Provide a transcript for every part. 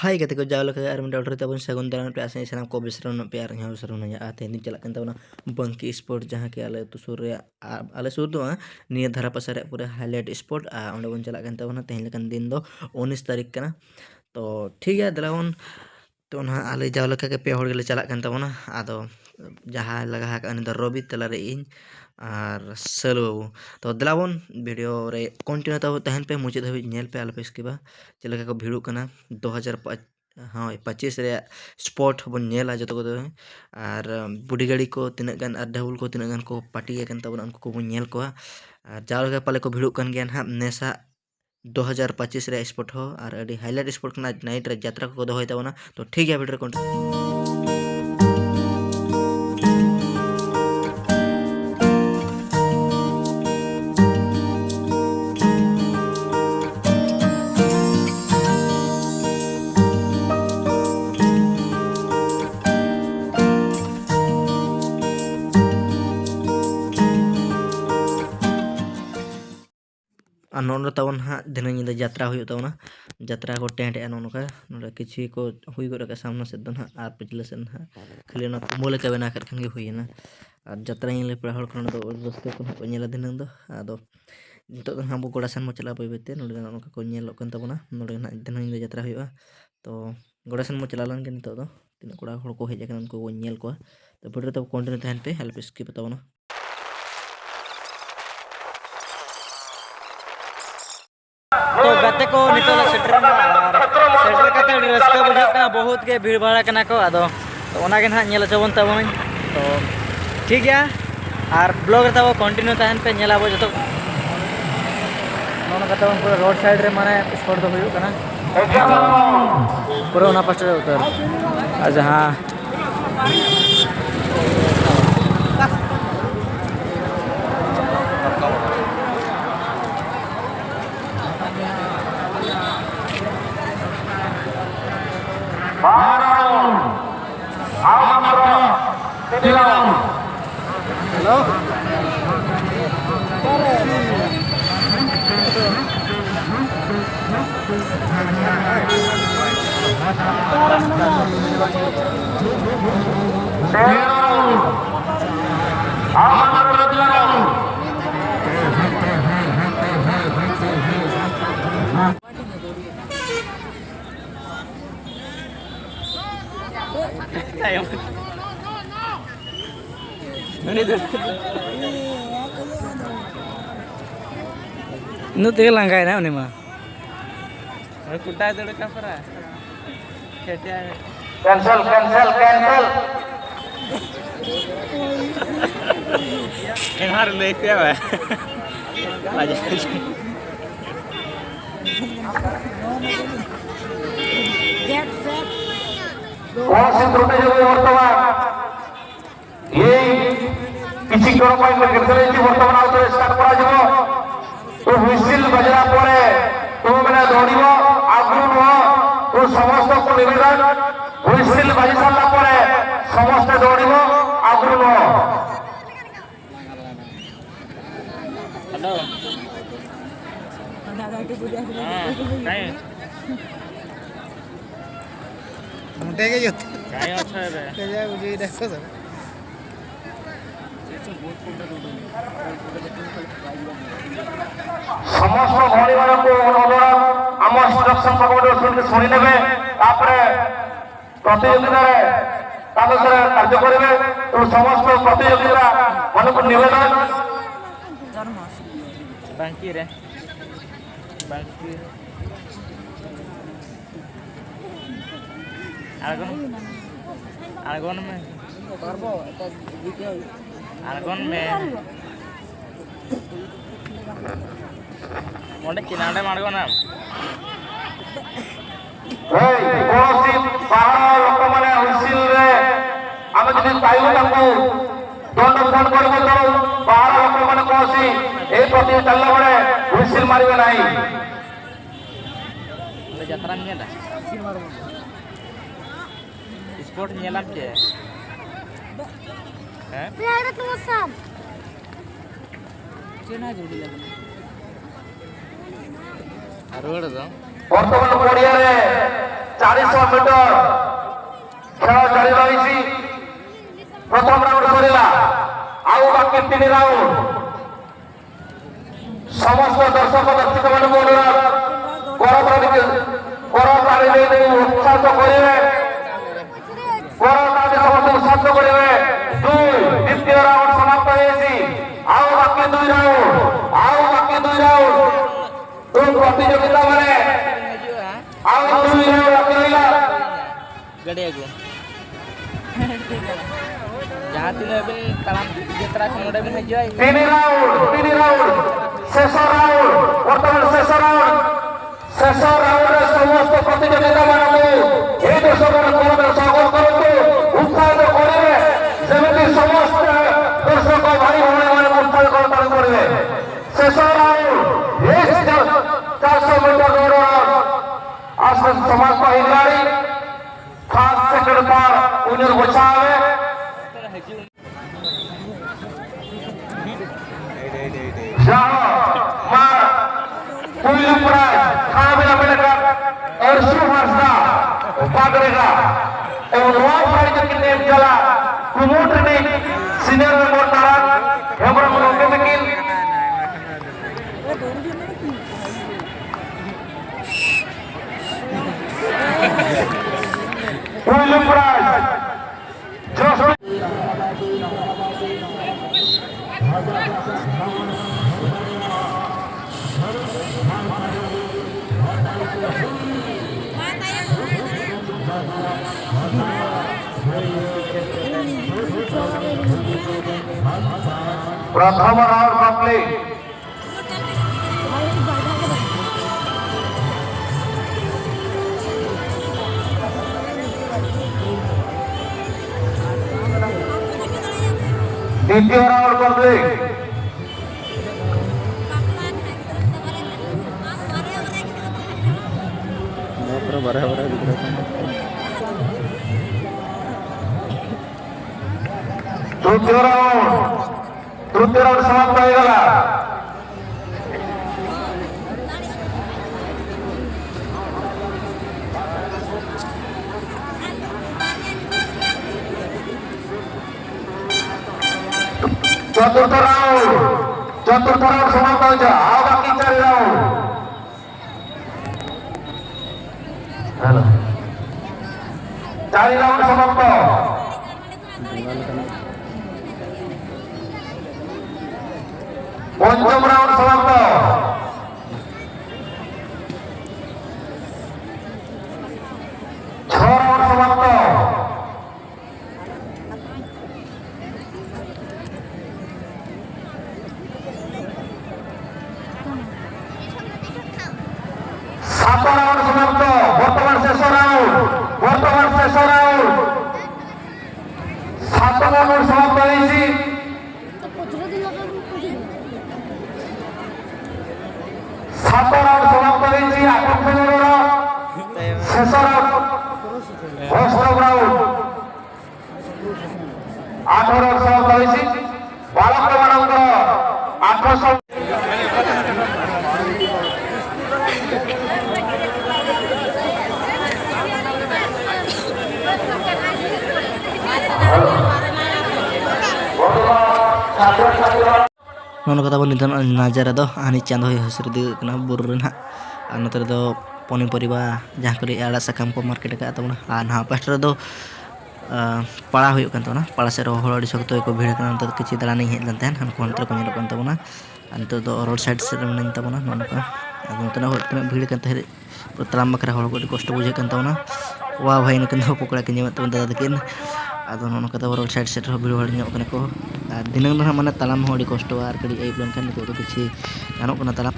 Hai ketika jauh ke arah mendalam tabun segun dalam pelaksanaan senam ko besron pe arah nyawa seru nanya ini jalan tahu na bangki sport जहाँ के आले तो सूर्य आले सूर तो निया धारा pasar पूरा हाईलाइट स्पॉट उन्हें बन चला करता ना तेहले kan दिन दो 19 तारीख का ना तो ठीक है दलावन तो ना आले जाओ लगा के पे होड़ के चला करता ना आदो जहाँ लगा है अनिदा रवि तला रे इन और सलो तो दलावन वीडियो रे कंटिन्यू तो तहन पे मुझे धबी नेल पे आले पे इसके बाद चला को भिड़ो करना 2005 हाँ 25 रे स्पॉट बन नेला जो तो और बुढ़ी गाड़ी को तीन गान और ढाउल को तीन गान को पार्टी है तब उनको को नेल को और जाओ लगा पाले को भिड़ो कर गया ना नेसा 2025 रे स्पॉट हो और अभी हाईलाइट स्पॉट नाइट रे यात्रा को दोहय ताबना तो ठीक है वीडियो कंटिन्यू नोन तवन हाँ दिन नींद यात्रा हुई तवना यात्रा को टेंट नौका ना किसी को हुई को सामना से हाँ और पिछले से हाँ खाली कुमोले का बना कर हुई ना और यात्रा ये पड़ा रस्ते को दिन दो नितो हाँ बो गोड़ा सन चला बैते नोका को तबना दिन नींद यात्रा हुआ तो गोड़ा सन चला लन के नितो तीन कोड़ा को हज उनको नेल को तो वीडियो तब कंटिन्यू तहन पे हेल्प स्किप तबना तो गाते को नितोला सेटर करते रस्का बुझा बहुत के भीड़ भाड़ा करना को आदो तो ओनागे ना नेल चबन तबन तो ठीक है और ब्लॉग तब कंटिन्यू तहन पे नेला बो जतो नोना कतवन पूरा रोड साइड रे माने स्पॉट दो हुयो कना पूरा ओना पास उतर आ जहां हेलो नु ते लंगाय ना उनी मा कुटा दड़ का परा खेटिया कैंसिल एनहार लेके आवे गेट सेट कौन से त्रुटि जो वर्तमान ये किसी करो पाई में गिरते जी वर्तमान आउट स्टार्ट करा जबो तो हुइसिल बजरा परे तो मैंने दौड़िबो आगु हो तो समस्त को निवेदन हुइसिल बजि साला परे समस्त दौड़िबो आगु हो हेलो नहीं मुटे के योत काय अच्छा रे के जा बुझी देखो सब समस्त भौणी मानक अनुरोध आम इंस्ट्रक्शन सब शुणी ने प्रतियोगिता कार्य करेंगे तो समस्त प्रतियोगिता मान को निवेदन बांकी रे बांकी आर्गन में आर्गन में मोटे किनारे मार्गो ना कोसी पहाड़ लोक माने हुइसिल रे आमे जदि पाइबो ताको दंड फोन करबो तो पहाड़ लोक माने कोसी ए प्रति चलला बडे हुइसिल मारिबे नाही ले यात्रा नेला स्पोर्ट नेला के हैं प्यारे तुम सब चेना जोड़ी लगे आरोड़ दो वर्तमान पड़िया रे 400 মিটার খেলা জারি রয়েছে। প্রথম রাউন্ড সরিলা, আউ বাকি 3 রাউন্ড। সমস্ত দর্শক দর্শক মানুষ অনুরোধ করতালি দিয়ে উৎসাহিত করিবে, করতালি সমস্ত উৎসাহিত করিবে। দ্বিতীয় রাউন্ড সমাপ্ত হয়েছে, আউ বাকি 2 রাউন্ড, আউ বাকি 2 রাউন্ড। তো প্রতিযোগিতা মানে আউ 2 রাউন্ড বাকি রইলা। गड़िया जहाँ तीन तालाम जतरा नोड़े में हज 3 রাউন্ড শেষ রাউন্ড। বর্তমান শেষ রাউন্ড, শেষ রাউন্ডে সমস্ত প্রতিযোগিতা মানুষ এই দর্শকের করবে স্বাগত করতে উৎসাহিত করিবে, যেমনি সমস্ত দর্শক ভাই ভৌণী মানে উৎসাহিত করবে। শেষ রাউন্ড 400 মিটার দৌড় আসলে সমাজ হিলাড়ি ফার্স্ট সেকেন্ড पर उन्हें बचावे। जहां मार कोई प्राइज खाना मिलेगा और सुहर्षा पकड़ेगा और वहां प्राइज के टीम चला प्रमोटर ने सीनियर मेंबर तारा हेमरम लोके में कोई प्राइज जो प्रथम राउंड कंप्लीट। द्वितीय राउंड कंप्लीट। तृतीय राउंड समाप्त हो गला। चतुर्थ राउंड समाप्त हो जा। आ बाकी 4 राउंड। हेलो 4 राउंड समाप्त। पंचम राउंड समाप्त। 6 राउंड समाप्त। राउंड समाप्त। बर्तमान शेष राउंड 7 राउंड समाप्त হয়েছে। 7 রাউন্ড সমাপ্ত হয়েছে। 8 শেষ রাউন্ড 8 রাউন্ড 8 রাউন্ড সমাপ্ত হয়েছে। বালক ମାନଙ୍କର 800 nono kata bon nitan nazara do ani chando hasir di kena burun ha anu tere do poni poriba jaha kali ala sakam ko market ka ta na an ha pastor do pala huyuk kan na pala se ro holo di sokto ko bhida kan ta kichi dala nei helan tan han kontra ko nyelo kan ta na anto do road side se men ta na nono ka anu tena hot tena bhida kan ta talam makra holo ko kosto buje kan ta na wa bhai no kan pokora ke nyama ta dakin ado nono kata road side se ro bhida hol nyok kan ko dinang na mana talam hodi kosto ar kali ei plan kan ko kichi ano kana talam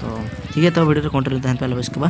तो ठीक है। तो video continue तहन पहले बस के बा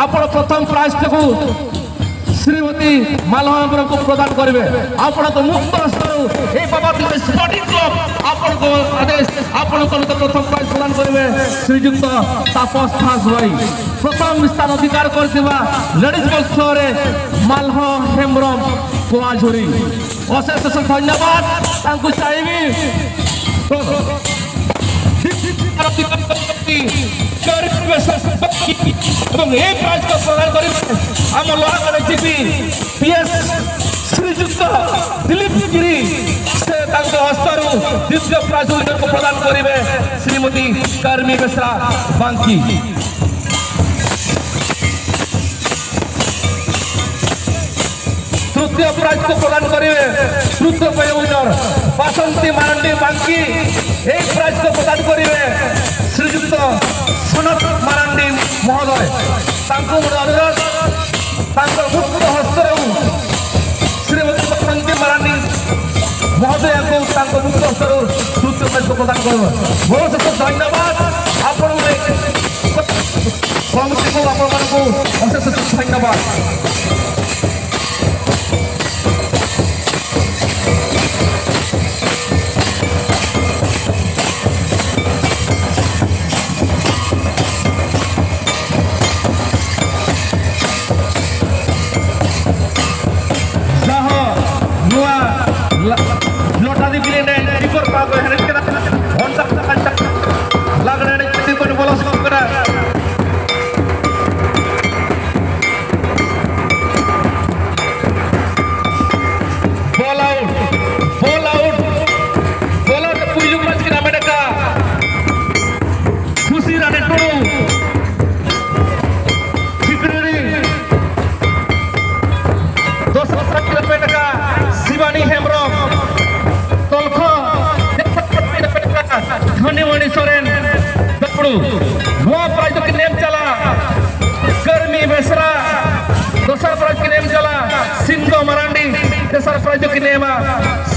ଆପଣ ପ୍ରଥମ ପ୍ରାଇଜଟିକୁ ଶ୍ରୀମତୀ ମାଲହାଙ୍କୁ ପ୍ରଦାନ କରିବେ। ଆପଣଙ୍କ ମୁକ୍ତ ହସ୍ତରୁ এই ବାବା ସ୍ପୋର୍ଟିଂ କ୍ଲବ ଆପଣଙ୍କ ଆଦେଶ ଆପଣଙ୍କ ପ୍ରଥମ ପ୍ରାଇଜ ପ୍ରଦାନ କରିବେ ଶ୍ରୀଯୁକ୍ତ ତାପସ ଦାସ ଭାଇ। ପ୍ରଥମ ସ୍ଥାନ ଅଧିକାର କରିଥିବା ଲେଡିଜ ବଲ୍ ଖେଳରେ ମାଲହ ହେମ୍ବ୍ରମ କୁଆଝୁରୀ। ଅଶେଷ ଅଶେଷ ଧନ୍ୟବାଦ ତାଙ୍କୁ ଚାହିଁବି এবং এই প্রাইজ প্রদান করিবে আম লোহাগড় জিপি পিএস শ্রীযুক্ত দিলীপ গিরি সে তাঙ্ক হস্তরু দ্বিতীয় প্রাইজ প্রদান করিবে শ্রীমতী কর্মী বেসরা বাঙ্কি। তৃতীয় প্রাইজ প্রদান করিবে তৃতীয় উইনার বাসন্তী মারান্ডি বাঙ্কি। এই প্রাইজ প্রদান করিবে শ্রীযুক্ত সনত মারান্ডি মহোদয়। তাঙ্কু অনুরোধ তাঙ্ক মুক্ত হস্তরে শ্রীমতী বাসন্তী মারান্ডি মহোদয়ଙ୍କୁ ତାଙ୍କ ମୁକ୍ତ ହସ୍ତରୁ ତୃତୀୟ ପ୍ରାଇଜ ପ୍ରଦାନ କରିବ। ବହୁତ ବହୁତ ଧନ୍ୟବାଦ ଆପଣଙ୍କୁ କମିଟିକୁ ଆପଣମାନଙ୍କୁ ଅଶେଷ ଧନ୍ୟବାଦ।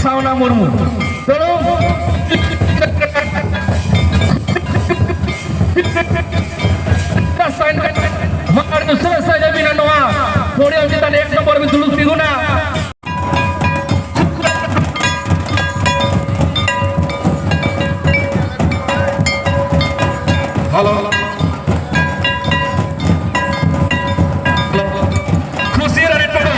सावना मुर्मू तेणु एक नंबर में दुलुक बिगुना हेलो खुशी रानी टोडू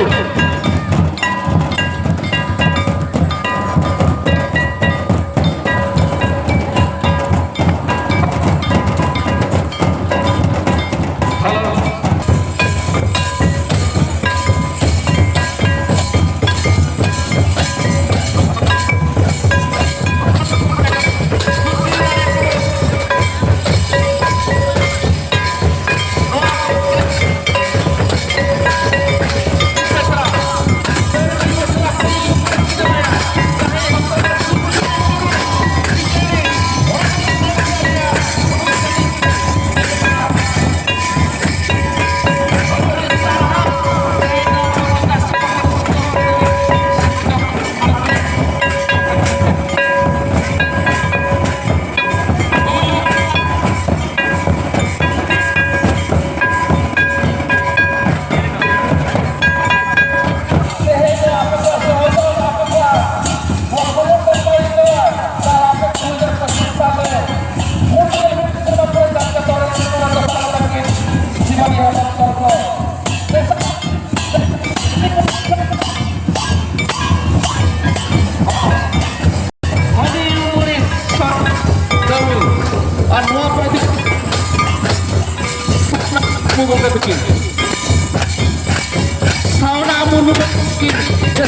सावना मुर्मू की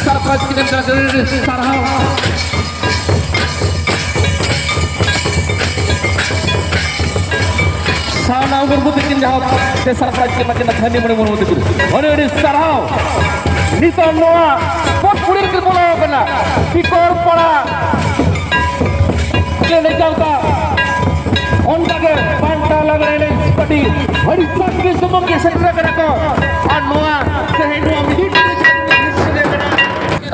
सरपंच की सराहना सावना मुर्मू की सरपंच के मध्य धन्य मुर्मू और सराव नित नोआ पुरी के बोला बना पिकोर पड़ा ले जाता उनके पांटा लग रहे पटी हरी सब के सुमन के सेंटर करा को और नोआ तेहेनुआ मिडिट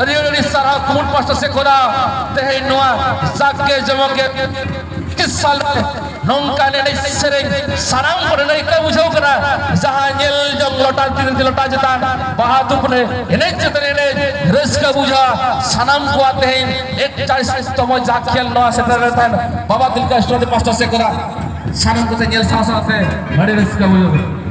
अरे अरे सारा कूट पास्टर से खोदा तेहेनुआ जाग के जमा के किस साल में nongkan enej sereng sanam ko enej ka bujau kana jaha nyel jong lota jetan bahatu pune enej jetan enej raska buja sanam ko atehin 41 tomo jakhel no setan baba dilka stode 5 se kora sanam ko nyel sa sa te bade raska buja